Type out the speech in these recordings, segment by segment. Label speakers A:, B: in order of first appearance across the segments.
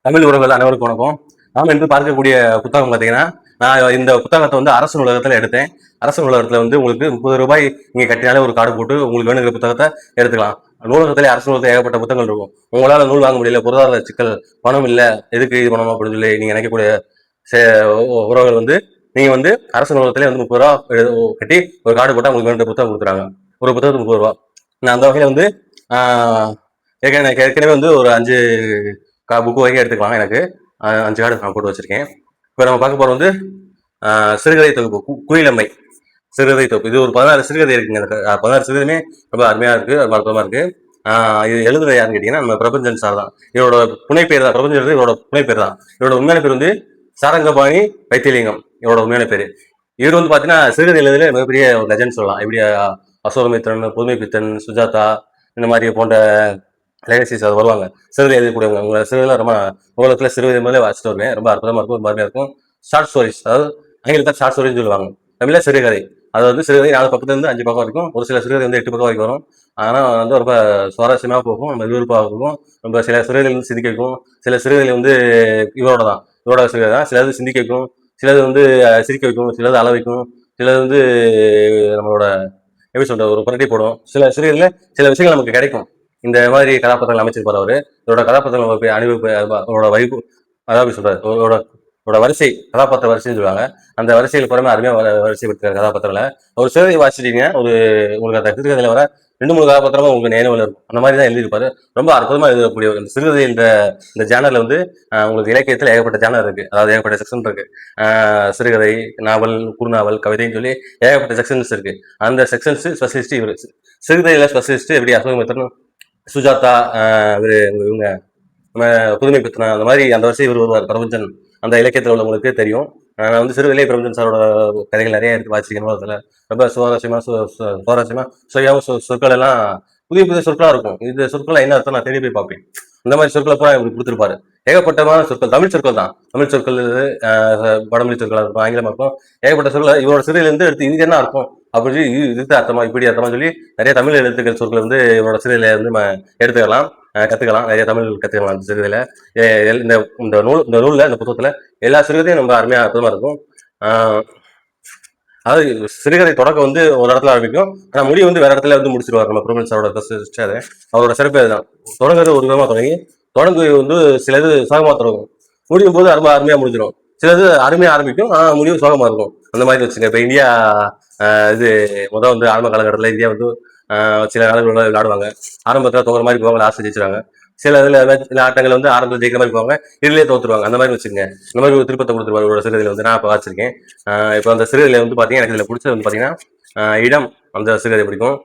A: தமிழ் உறவுகள் அனைவருக்கும் வணக்கம். நாம் இன்று பார்க்கக்கூடிய புத்தகம் பார்த்தீங்கன்னா, நான் இந்த புத்தகத்தை வந்து அரசு நூலகத்தில் எடுத்தேன். அரசு நூலகத்தில் வந்து உங்களுக்கு ரூ. 30 நீங்க கட்டினாலே ஒரு கார்டு போட்டு உங்களுக்கு வேணுங்கிற புத்தகத்தை எடுத்துக்கலாம். நூலகத்திலே அரசு நூலகத்தில் ஏகப்பட்ட புத்தகங்கள் இருக்கும். உங்களால் நூல் வாங்க முடியல, பொருளாதார சிக்கல், பணம் இல்லை, எதுக்கு இது பண்ணணும் அப்படின்னு சொல்லி நீங்க நினைக்கக்கூடிய உறவுகள் வந்து நீங்க வந்து அரசு நூலகத்திலே வந்து ரூ. 30 கட்டி ஒரு கார்டு போட்டால் உங்களுக்கு வேண்டிய புத்தகம் கொடுக்குறாங்க. ஒரு புத்தகத்துக்கு ரூ. 30. நான் அந்த வகையில் வந்து ஏற்கனவே வந்து ஒரு 5 புக்கு வரைக்கும் எடுத்துக்கலாம். எனக்கு 5 கார்டு நான் போட்டு வச்சிருக்கேன். இப்போ நம்ம பார்க்க போகிறது வந்து சிறுகதை தொகுப்பு குயிலம்மை சிறுகதை தொகுப்பு. இது ஒரு 16 சிறுகதை இருக்குங்க. 16 சிறுகதையுமே ரொம்ப அருமையாக இருக்குது, ரொம்ப அற்புதமாக இருக்குது. இது எழுதுறது யாருன்னு கேட்டிங்கன்னா நம்ம பிரபஞ்சன் சார் தான். இவரோட புனைப்பேர் தான் பிரபஞ்சன், இவரோட புனைப்பேர் தான். இவரோட உண்மையான பேர் வந்து சாரங்கபாணி வைத்தியலிங்கம். இவரோட உண்மையான பேர். இவர் வந்து பார்த்தீங்கன்னா சிறுகதை எழுதுல மிகப்பெரிய ஒரு லெஜண்ட் சொல்லலாம். எப்படி அசோகமித்திரன், புதுமைப்பித்தன், சுஜாதா இந்த மாதிரி போன்ற லெகசிஸ் அது வருவாங்க. சிறுகதை எழுதக்கூடியவங்க. உங்களை சிறுகதை ரொம்ப உலகத்தில் சிறுகதை முதலே வாசிட்டு வருவேன். ரொம்ப அற்புதமாக இருக்கும், ரொம்ப அருமையாக இருக்கும். ஷார்ட் ஸ்டோரிஸ், அதாவது ஆங்கிலத்தில் ஷார்ட் ஸ்டோரின்னு சொல்லுவாங்க. தமிழில் சிறுகதை. அதாவது சிறுகதை 4 பக்கத்துலேருந்து 5 பக்கம் வரைக்கும், ஒரு சில சிறுகதை வந்து 8 பக்கம் வரைக்கும் வரும். ஆனால் வந்து ரொம்ப சுவாரஸ்யமாக போகும், நம்ம விருப்பாக இருக்கும். ரொம்ப சில சிறுகதைகள் வந்து சிந்திக்க வைக்கும். சில சிறுகதைகள் வந்து இவரோட தான், இவரோட சிறுகதை தான். சிலது சிந்திக்க வைக்கும், சிலது வந்து சிரிக்க வைக்கும், சிலது அள வைக்கும், சிலது வந்து நம்மளோட எப்படி சொல்ற ஒரு புரட்டி போடும். சில சிறுகதையில் சில விஷயங்கள் நமக்கு கிடைக்கும். இந்த மாதிரி கதாபாத்திரங்கள் அமைச்சிருப்பார் அவரு. இதோட கதாபாத்திரங்கள் அணிவகுப்பு அவரோட வைப்பு, அதாவது சொல்றாரு வரிசை, கதாபாத்திர வரிசைன்னு சொல்லுவாங்க. அந்த வரிசையில் புறமே அருமையாக வரிசைப்படுத்துகிற கதாபாத்திரங்களை ஒரு சிறுகதை வாசிட்டீங்க, உங்களுக்கு அந்த சிறுகதையில் வர 2-3 கதாபாத்திரமா உங்களுக்கு நினைவில் இருக்கும். அந்த மாதிரி தான் எழுதியிருப்பாரு. ரொம்ப அற்புதமாக எழுதக்கூடிய இந்த சிறுகதை இந்த ஜேனர்ல வந்து உங்களுக்கு இலக்கியத்தில் ஏகப்பட்ட ஜேனர் இருக்கு, அதாவது ஏகப்பட்ட செக்ஷன் இருக்கு. சிறுகதை, நாவல், குறுநாவல், கவிதைன்னு சொல்லி ஏகப்பட்ட செக்ஷன்ஸ் இருக்கு. அந்த செக்ஷன்ஸ் ஸ்பெஷலிஸ்ட் இவர். சிறுகதையில ஸ்பெஷலிஸ்ட் எப்படி அசோகமித்திரன், சுஜாதா, இவங்க நம்ம புதுமை பித்தனா, அந்த மாதிரி அந்த வரிசை இவர் வருவார். பிரபஞ்சன் அந்த இலக்கியத்தில் உள்ளவங்களுக்கு தெரியும். நான் வந்து சிறுவிலே பிரபஞ்சன் சாரோட கதைகள் நிறைய எடுத்து வாசிக்கணும். அதில் ரொம்ப சுவாரஸ்யமா சுவையாகவும் சொற்கள் எல்லாம் புதிய புதிய சொற்களாக இருக்கும். இந்த சொற்கள் என்ன அர்த்தம் நான் தேடி போய் பார்ப்பேன். இந்த மாதிரி சொற்களை பூரா இவருக்கு கொடுத்துருப்பாரு. ஏகப்பட்டமான சொற்கள், தமிழ் சொற்கள் தான். தமிழ் சொற்கள், வடமொழி சொற்களாக இருக்கும், ஆங்கிலமாக இருக்கும். ஏகப்பட்ட சொற்கள் இவரோட சிறுவிலேருந்து எடுத்து இது என்ன அர்த்தம் அப்படின்னு இதுக்கு அர்த்தமா, இப்படி அர்த்தமா சொல்லி நிறைய தமிழ் எழுத்துக்கள் சொற்கள் வந்து இவரோட சிறுவில வந்து எடுத்துக்கலாம், கற்றுக்கலாம். நிறைய தமிழ் கற்றுக்கலாம் அந்த சிறுகதையில். இந்த நூலில், இந்த புத்தகத்தில் எல்லா சிறுகதையும் ரொம்ப அருமையாக அற்புதமாக இருக்கும். அதாவது சிறுகதை தொடக்கம் வந்து ஒரு இடத்துல ஆரம்பிக்கும், ஆனால் முடிவு வந்து வேற இடத்துல வந்து முடிச்சிருவார் நம்ம பிரபஞ்சன் சாரோட அது அவரோட சிறப்பு அதுதான். தொடங்குறது ஒரு விதமாக தொடங்கு வந்து சிலது சோகமாக தொடங்கும், முடியும் போது ரொம்ப அருமையாக முடிஞ்சிடும். சிலது அருமையாக ஆரம்பிக்கும், ஆனால் முடிவு சோகமாக இருக்கும். அந்த மாதிரி வச்சுங்க. இப்போ இந்தியா இது வந்து ஆரம்ப காலகட்டத்தில் இந்தியா வந்து சில நாடுகளோட விளையாடுவாங்க. ஆரம்பத்தில் தோற மாதிரி போவாங்க, லாஸ்ட் ஜெயிச்சிருவாங்க. சில ஆட்டங்கள் வந்து ஆரம்பத்தில் ஜெயிக்கிற மாதிரி போவாங்க, இதுலேயே தோத்துருவாங்க. அந்த மாதிரி வச்சுக்கோங்க. இந்த மாதிரி ஒரு திருப்பத்தை கொடுத்துருவாரு ஒரு சிறுகதையில் வந்து நான் இப்போ வாசிச்சிருக்கேன். இப்போ அந்த சிறுகதையில் வந்து பார்த்தீங்கன்னா எனக்கு இதில் பிடிச்சது வந்து பார்த்தீங்கன்னா இடம், அந்த சிறுகதை பிடிக்கும்.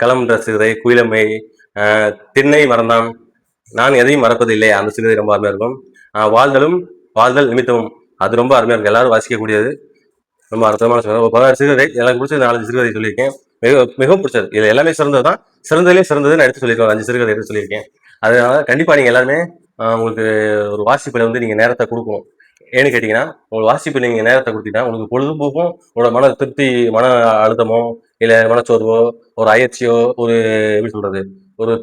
A: களம்ன்ற சிறுகதை, குயிலம்மை, திண்ணை மறந்தான், நான் எதையும் மறப்பது இல்லை, அந்த சிறுகதை ரொம்ப அருமையாக இருக்கும். வாழ்தல் நிமித்தமும், அது ரொம்ப அருமையாக இருக்கும், எல்லாரும் வாசிக்கக்கூடியது, ரொம்ப அற்புதமான சிறுகதை. 16 சிறுகதை, எனக்கு பிடிச்சது 4 சிறுகதை சொல்லியிருக்கேன். மிகவும் பிடிச்சது. இது எல்லாமே சிறந்தது தான். சிறந்ததுலேயே சிறந்ததுன்னு எடுத்து சொல்லியிருக்கேன். 5 சிறுகதை எடுத்து சொல்லியிருக்கேன். அதனால கண்டிப்பாக நீங்கள் எல்லாருமே உங்களுக்கு ஒரு வாசிப்பில் வந்து நீங்கள் நேரத்தை கொடுக்கணும். ஏன்னு கேட்டிங்கன்னா, உங்களுக்கு வாசிப்பில் நீங்கள் நேரத்தை கொடுத்தீங்கன்னா உங்களுக்கு பொழுதுபோக்கும், உங்களோட மன திருப்தி, மன அழுத்தமோ இல்லை மனச்சோர்வோ, ஒரு அயற்சியோ, ஒரு எப்படி சொல்கிறது, ஒரு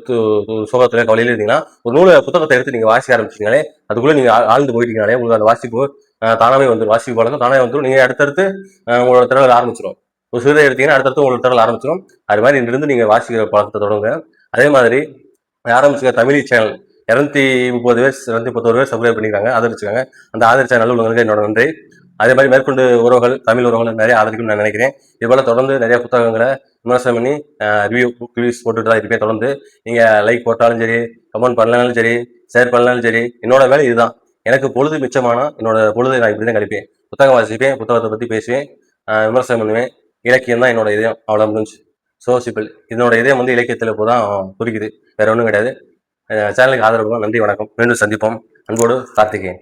A: சோகத்தில் கவலையில இருந்தீங்கன்னா ஒரு புத்தகத்தை எடுத்து நீங்கள் வாசிக்க ஆரம்பிச்சிங்கனாலே, அதுக்குள்ளே நீங்கள் ஆழ்ந்து போயிட்டீங்கனாலே உங்களுக்கு அந்த வாசிப்பு தானாகவே வந்துடும். வாசிப்பு பழக்கம் தானாகவே வந்துடும். நீங்கள் அடுத்தடுத்து உங்களோட திறனில் ஆரம்பிச்சிடும். ஒரு சிறுதை எடுத்தீங்கன்னா அடுத்தடுத்து உங்களுக்கு திறனில் ஆரம்பிச்சிடும். அது மாதிரி இங்கிருந்து நீங்கள் வாசிக்கிற பழக்கத்தை தொடங்க. அதே மாதிரி ஆரம்பிச்சுக்க தமிழ் சேனல் 230 பேர் 231 பேர் சப்ஸ்கிரைப் பண்ணியிருக்காங்க, ஆதரிச்சுக்காங்க. அந்த ஆதரிச்ச நல்லவங்களுக்கு என்னோட நன்றி. அதே மாதிரி மேற்கொண்டு உறவுகள், தமிழ் உறவுகள் நிறைய ஆதரிக்கும்னு நான் நினைக்கிறேன். இதுபோல் தொடர்ந்து நிறைய புத்தகங்களை விமர்சனம் பண்ணி ரிவ்யூஸ் போட்டுட்டு தான் இருப்பேன். தொடர்ந்து நீங்கள் லைக் போட்டாலும் சரி, கமெண்ட் பண்ணலாலும் சரி, ஷேர் பண்ணலாலும் சரி, என்னோட வேலை இதுதான். எனக்கு பொழுது மிச்சமானா என்னோட பொழுதை நான் இப்படி தான் கழிப்பேன். புத்தகம் வாசிப்பேன், புத்தகத்தை பற்றி பேசுவேன், விமர்சனம் பண்ணுவேன். இலக்கியம் தான் என்னோட இதயம், அவ்வளோ முடிஞ்சு. So simple. இதனோட இதயம் வந்து இலக்கியத்தில் இப்போ தான் குறிக்குது, வேற ஒன்றும் கிடையாது. சேனலுக்கு ஆதரவு. நன்றி, வணக்கம். மீண்டும் சந்திப்போம். அன்போடு கார்த்திகேயன்.